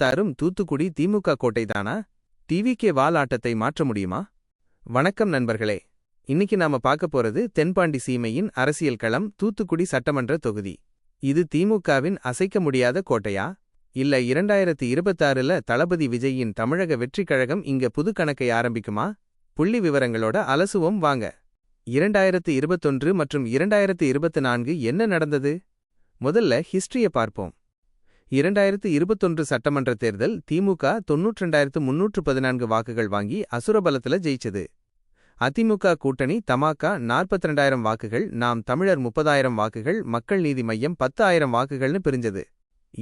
தாரும் தூத்துக்குடி திமுக கோட்டைதானா? டிவிகே வால் ஆட்டத்தை மாற்ற முடியுமா? வணக்கம் நண்பர்களே. இன்னைக்கு நாம பார்க்க போறது தென்பாண்டி சீமையின் அரசியல் களம், தூத்துக்குடி சட்டமன்ற தொகுதி. இது திமுகவின் அசைக்க முடியாத கோட்டையா? இல்ல 2026ல தளபதி விஜயின் தமிழக வெற்றிக் கழகம் இங்க புது கணக்கை ஆரம்பிக்குமா? புள்ளி விவரங்களோட அலசுவோம் வாங்க. 2021 மற்றும் 2024 என்ன நடந்தது? முதல்ல ஹிஸ்டரிய பார்ப்போம். 2021 சட்டமன்ற தேர்தல் திமுக 92,314 வாக்குகள் வாங்கி அசுரபலத்துல ஜெயிச்சது. அதிமுக கூட்டணி தமாக 42,000 வாக்குகள், நாம் தமிழர் 30,000 வாக்குகள், மக்கள் நீதி மையம் 10,000 வாக்குகள்னு பிரிஞ்சது.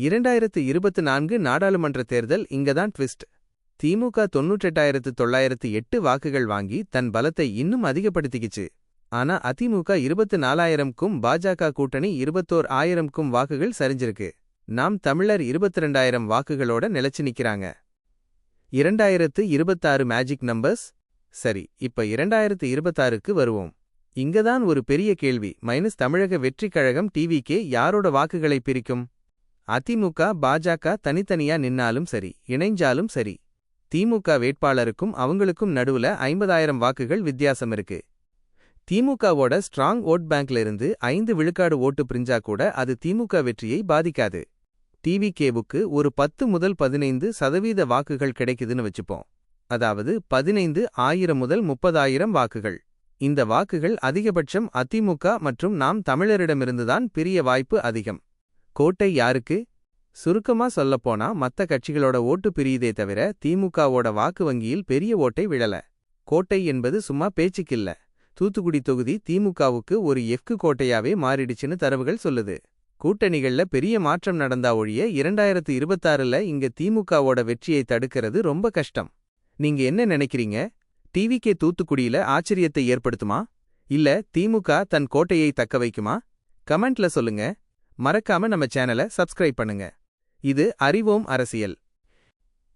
2024 நாடாளுமன்ற தேர்தல் இங்கதான் ட்விஸ்ட். திமுக 98,908 வாக்குகள் வாங்கி தன் பலத்தை இன்னும் அதிகப்படுத்திக்கிச்சு. ஆனா அதிமுக 24,000க்கும் பாஜக கூட்டணி 21,000க்கும் வாக்குகள் சரிஞ்சிருக்கு. நாம் தமிழர் 22,000 வாக்குகளோட நிலைச்சு நிக்கிறாங்க. 2026 மேஜிக் நம்பர்ஸ். சரி, இப்ப 2026க்கு வருவோம். இங்கதான் ஒரு பெரிய கேள்வி. மைனஸ் தமிழக வெற்றிக் கழகம் டிவிகே யாரோட வாக்குகளை பிரிக்கும்? அதிமுக பாஜக தனித்தனியா நின்னாலும் சரி, இணைஞ்சாலும் சரி, திமுக வேட்பாளருக்கும் அவங்களுக்கும் நடுவுல 50,000 வாக்குகள் வித்தியாசம் இருக்கு. திமுகவோட ஸ்ட்ராங் ஓட் பேங்க்ல இருந்து 5 விழுக்காடு ஓட்டு பிரிஞ்சா கூட அது திமுக வெற்றியை பாதிக்காது. டிவிகேவுக்கு ஒரு 10 முதல் 15% வாக்குகள் கிடைக்குதுன்னு வச்சுப்போம். அதாவது 15,000 முதல் 30,000 வாக்குகள். இந்த வாக்குகள் அதிகபட்சம் அதிமுக மற்றும் நாம் தமிழரிடமிருந்துதான் பிரிய வாய்ப்பு அதிகம். கோட்டை யாருக்கு? சுருக்கமா சொல்லப்போனா மத்த கட்சிகளோட ஓட்டு பிரியுதே தவிர திமுகவோட வாக்கு வங்கியில் பெரிய ஓட்டை விழல. கோட்டை என்பது சும்மா பேச்சுக்கில்ல. தூத்துக்குடி தொகுதி திமுகவுக்கு ஒரு எஃகு கோட்டையாவே மாறிடுச்சுன்னு தரவுகள் சொல்லுது. கூட்டணிகள்ல பெரிய மாற்றம் நடந்தா ஒழிய 2026ல இங்க திமுகவோட வெற்றியை தடுக்கிறது ரொம்ப கஷ்டம். நீங்க என்ன நினைக்கிறீங்க? டிவிகே தூத்துக்குடியில ஆச்சரியத்தை ஏற்படுத்துமா? இல்ல திமுக தன் கோட்டையை தக்க வைக்குமா? கமெண்ட்ல சொல்லுங்க. மறக்காம நம்ம சேனலை சப்ஸ்கிரைப் பண்ணுங்க. இது அறிவோம் அரசியல்.